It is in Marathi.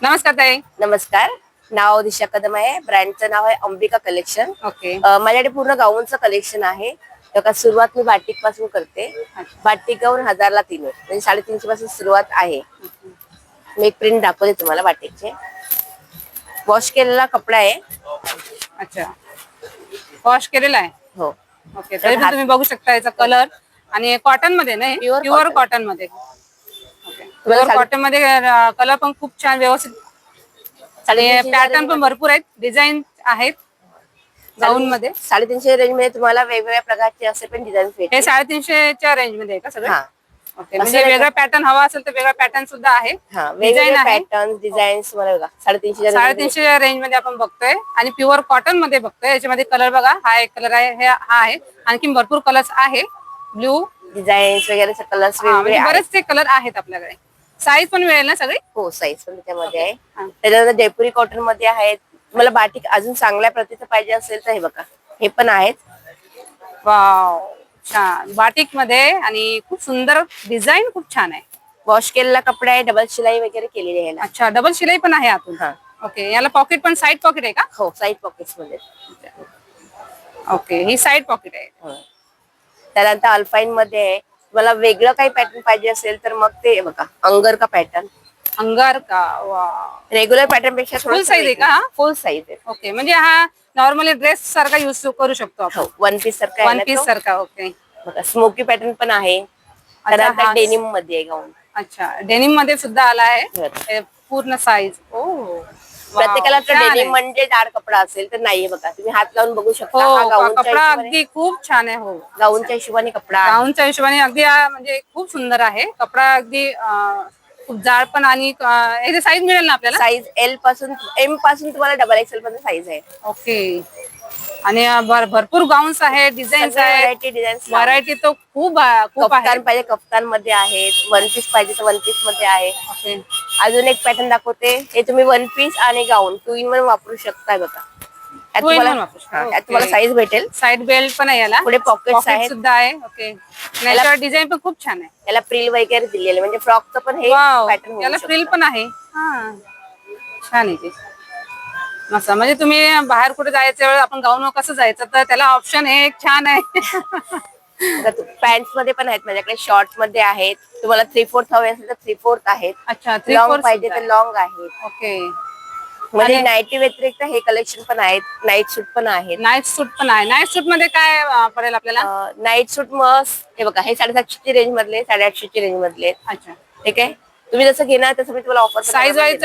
नमस्कार ताई. नमस्कार. नाव दिशा कदम आहे. ब्रँडचं नाव आहे अंबिका कलेक्शन. ओके. माझ्याकडे पूर्ण गाऊनचं कलेक्शन आहे. तर सुरुवात मी बाटिक पासून करते. बाटिक गाऊन 1000ला 3 आहे, म्हणजे 350 पासून सुरुवात आहे. मी एक प्रिंट दाखवते तुम्हाला बाटिकचे. वॉश केलेला कपडा आहे. अच्छा, वॉश केलेला आहे. हो. ओके, तरी पण तुम्ही बघू शकता याचा कलर आणि कॉटन मध्ये नाही, प्युअर कॉटन मध्ये. ओके, प्युअर कॉटन मध्ये कलर पण खूप छान व्यवस्थित आणि पॅटर्न पण भरपूर आहेत, डिझाईन आहेत गाऊन मध्ये. 350 रेंज मध्ये तुम्हाला वेगवेगळ्या प्रकारचे असे पण डिझाईन भेटतील. हे 350 च्या रेंज मध्ये आहे का सगळे? हा. ओके, म्हणजे वेगळा पॅटर्न हवा असेल तर वेगळा पॅटर्न सुद्धा आहे. डिझाईन आहे, पॅटर्न डिझाईन्स मला बघा 350 रेंज मध्ये आपण बघतोय आणि प्युअर कॉटन मध्ये बघतोय. याच्यामध्ये कलर बघा, हा एक कलर आहे, हा आहे, आणखी भरपूर कलर्स आहे. ब्ल्यू डिझाईन्स वगैरे कलर्स म्हणजे बरेचसे कलर आहेत आपल्याकडे. साईज पण मिळेल ना सगळी? हो, साईज पण त्यामध्ये आहे. त्याच्यानंतर जयपुरी कॉटन मध्ये आहेत. मला बाटिक अजून चांगल्या प्रतीचं पाहिजे असेल तर हे बघा, हे पण आहेत. वाव, छान बाटिक मध्ये आणि खूप सुंदर डिझाईन, खूप छान आहे. वॉश केलेला कपडा आहे, डबल शिलाई वगैरे केलेली आहे. अच्छा, डबल शिलाई पण आहे आतून. ओके, याला पॉकेट पण साईड पॉकेट आहे का? हो, साईड पॉकेट्स मध्ये. ओके, ही साईड पॉकेट आहे. त्यानंतर अल्पाईन मध्ये आहे. मला वेगळं काही पॅटर्न पाहिजे असेल तर मग ते बघा, अंगर का पॅटर्न. अंगार का? वा, रेग्युलर पॅटर्न पेक्षा फुल साईज आहे का? फुल साईज आहे. ओके, म्हणजे हा नॉर्मली ड्रेस सारखा यूज करू शकतो आपण. वन पीस सारखा, वन पीस सारखा. ओके, बघा स्मोकी पॅटर्न पण आहे. त्यानंतर डेनिम मध्ये आहे गाऊन. अच्छा, डेनिम मध्ये सुद्धा आला आहे पूर्ण साईज. ओ, प्रत्येकाला डेनिम म्हणजे जाड कपडा असेल तर नाहीये. बघा, तुम्ही हात लावून बघू शकता. हो, कपडा अगदी खूप छान आहे. हो, गाऊनच्या हिशोबाने कपडा, गाऊनच्या हिशोबाने अगदी म्हणजे खूप सुंदर आहे कपडा. अगदी खूप जाड पण. आणि याची साईज मिळेल ना आपल्याला? साईज एल पासून एम पासून तुम्हाला डबल एक्सेल मध्ये साईज आहे. ओके, आणि भरपूर गाऊन्स आहेत, डिझाईन्स आहेत, व्हरायटी तर खूप खूप आहे. कफ्तान पाहिजे कफ्तान मध्ये आहेत, वन पीस पाहिजे तर वन पीस मध्ये आहे. ओके, अजून एक पॅटर्न दाखवते. हे तुम्ही वन पीस आणि गाऊन 2 in 1 वापरू शकता. बघा, तुम्हाला साईज भेटेल. साईड बेल्ट पण आहे याला, पुढे पॉकेट्स आहेत सुद्धा आहे. ओके, याला डिझाईन पण खूप छान आहे. याला फ्रिल वगैरे दिलेले, म्हणजे फ्रॉकचं पण हे पॅटर्न. याला फ्रिल पण आहे. हा, छान आहे ते मस्त. म्हणजे तुम्ही बाहेर कुठे जायच्या वेळेस आपण गाऊन कसं जायचं, तर त्याला ऑप्शन हे एक छान आहे. पॅन्ट्स मध्ये पण आहेत माझ्याकडे, शॉर्ट मध्ये आहेत. तुम्हाला 3/4 हवे असेल तर 3/4 आहेत. अच्छा, लॉंग पाहिजे तर लॉंग आहेत. ओके, म्हणजे नाईटी व्यतिरिक्त हे कलेक्शन पण आहेत. नाईट सूट पण आहेत. नाईट सूट पण आहे. नाईट सूट मध्ये काय पडेल आपल्याला? नाईट सूट मस्त. हे बघा, हे 750 रेंज मधले, 850 रेंज मधले. अच्छा, ठीक आहे. तुम्ही जसं घेणार तसं मी तुम्हाला ऑफर. Size wise